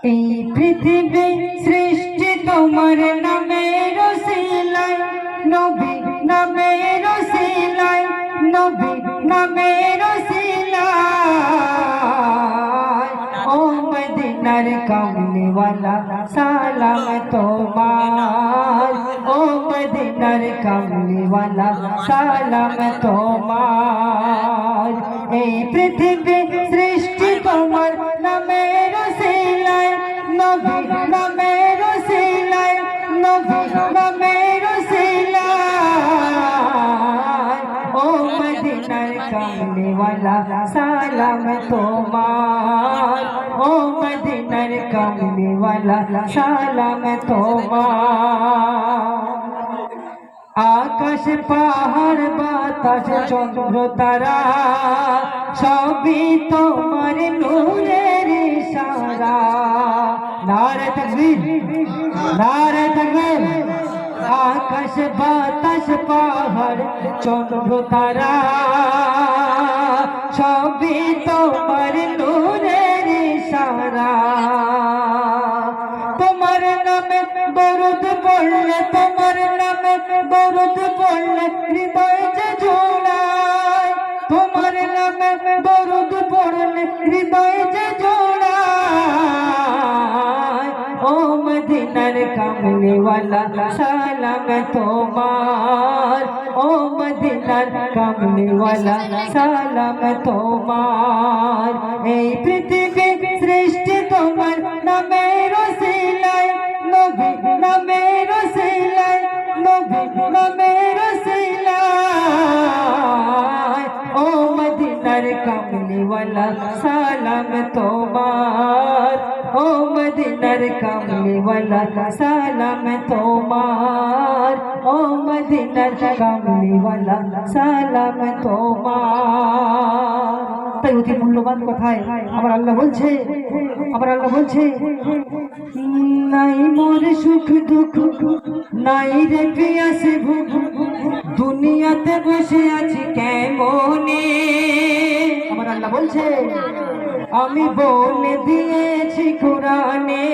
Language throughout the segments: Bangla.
এই পৃথিবী সৃষ্টি তোমার নামের ওসিলায়, নবী নামের ওসিলায়, নবী নামের ওসিলায়। ও মদিনার কামলিওয়ালা সালাম তোমার, ও মদিনার কামলিওয়ালা সালাম তোমার। এই পৃথিবী সৃষ্টি তোমার নামের ওসিলায়, নবী নামের ওসিলায়, নবী নামের ওসিলায়। ও মদিনার কামলিওয়ালা সালাম তোমার, ও মদিনার কামলিওয়ালা সালাম তোমার। আকাশ পাহাড় বাতাস চন্দ্র তারা সবই তোমার নূরের ইশারা। নারে তাকবীর, নারে তাকবীর। আকাশ বাতাস পাহাড় চন্দ্র তারা সবই তোমার নূরের ইশারা। তোমার নামে দরুদ পড়লে, তোমার নামে দরুদ পড়লে হৃদয় যে জোড়ায়, তোমার নামে দরুদ পড়লে হৃদয় যে জোড়ায়। ও মদিনার কামলিওয়ালা সালাম তোমার, ও মদিনার কামলিওয়ালা সালাম তোমার। এই পৃথিবী সৃষ্টি তোমার নামের ওসিলায়, নবী নামের ওসিলায়, নবী নামের ওসিলায়। ও মদিনার কামলিওয়ালা সালাম তোমার, ও মদিনার কামলিওয়ালা সালাম তোমার, ও মদিনার কামলিওয়ালা সালাম তোমার। তাই অতি মূল্যবান কথায় আমার আল্লাহ বলছে, আমার আল্লাহ বলছে, নাই মোর সুখ দুঃখ, নাই রে পিয়াসে ভুখ, দুনিয়াতে বসে আছি কেমনে। আমার আল্লাহ বলছে, আমি বলে দিয়েছি কোরআনে,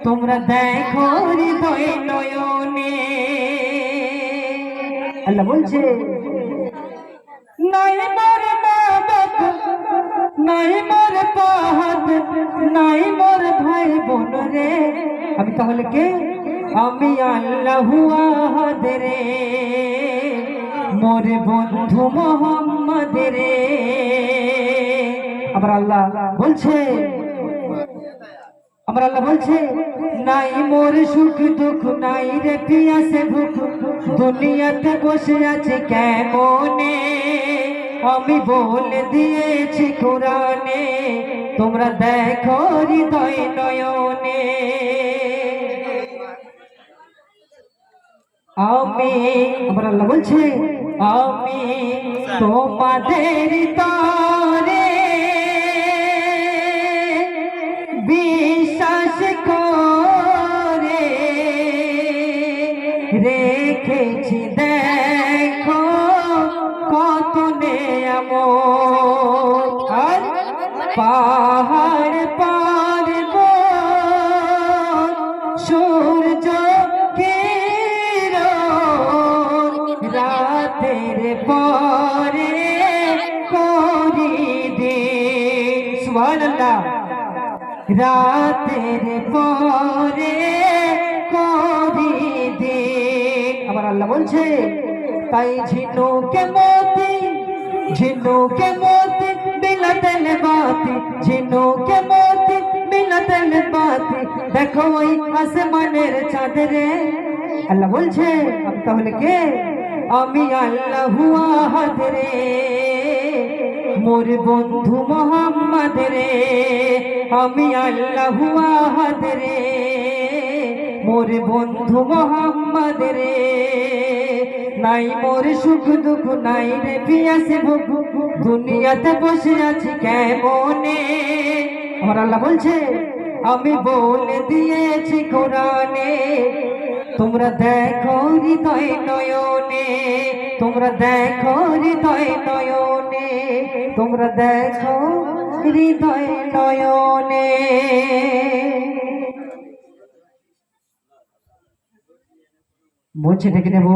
তোমরা দেখো হৃদয় নয়নে। আল্লাহ বলছে, নাই মোর মা বাপ, নাই মোর পাহাত, নাই মোর ভাই বোন রে। আমি তাহলে কে? আমি আল্লাহু আহাদ রে, মোর বন্ধু মোহাম্মদ রে। আমার আল্লাহ বলছে, আমার আল্লাহ বলছে, নাই মোর সুখ দুঃখ, নাই রে পিয়াসে ভুখ, দুনিয়াতে বসে আছে কেমনে। আমি বলে দিয়েছি কোরআনে, তোমরা দেখো হৃদয় নয়নে। আমি, আমার আল্লাহ বলছে, আমি তোমাদের তরে বিশ্বাস করে রেখেছি, দেখো কত নেয়ামত। আর পাহাড় পর্বত সূর্য কিরণ রাতের পরে করি দিন। সুবহানাল্লাহ। রাতের পরে করি দিন। আমার আল্লাহ বলছে, তাই ঝিনুকে মোতি, ঝিনুকে মোতি বিনা তেল বাতি, ঝিনুকে মোতি বিনা তেল বাতি, দেখো ওই আসমানের চাঁদ রে। আল্লাহ বলছে, আমি তাহলে কে? আমি আল্লাহু আহাদ রে, মোর বন্ধু মোহাম্মদ রে। আমি আল্লাহু আহাদ রে, মোর বন্ধু মোহাম্মদ রে। নাই মোর সুখ দুঃখ, নাই রে পিয়াসে ভুখ, দুনিয়াতে বসে আছি কেমনে। আমার আল্লাহ বলছে, আমি বলে দিয়েছি কোরআনে, তোমরা দেখো হৃদয় নয়নে, তোমরা দেখো হৃদয় নয়নে, তোমরা দেখো হৃদয় নয়নে। মঞ্চে ডেকে নেব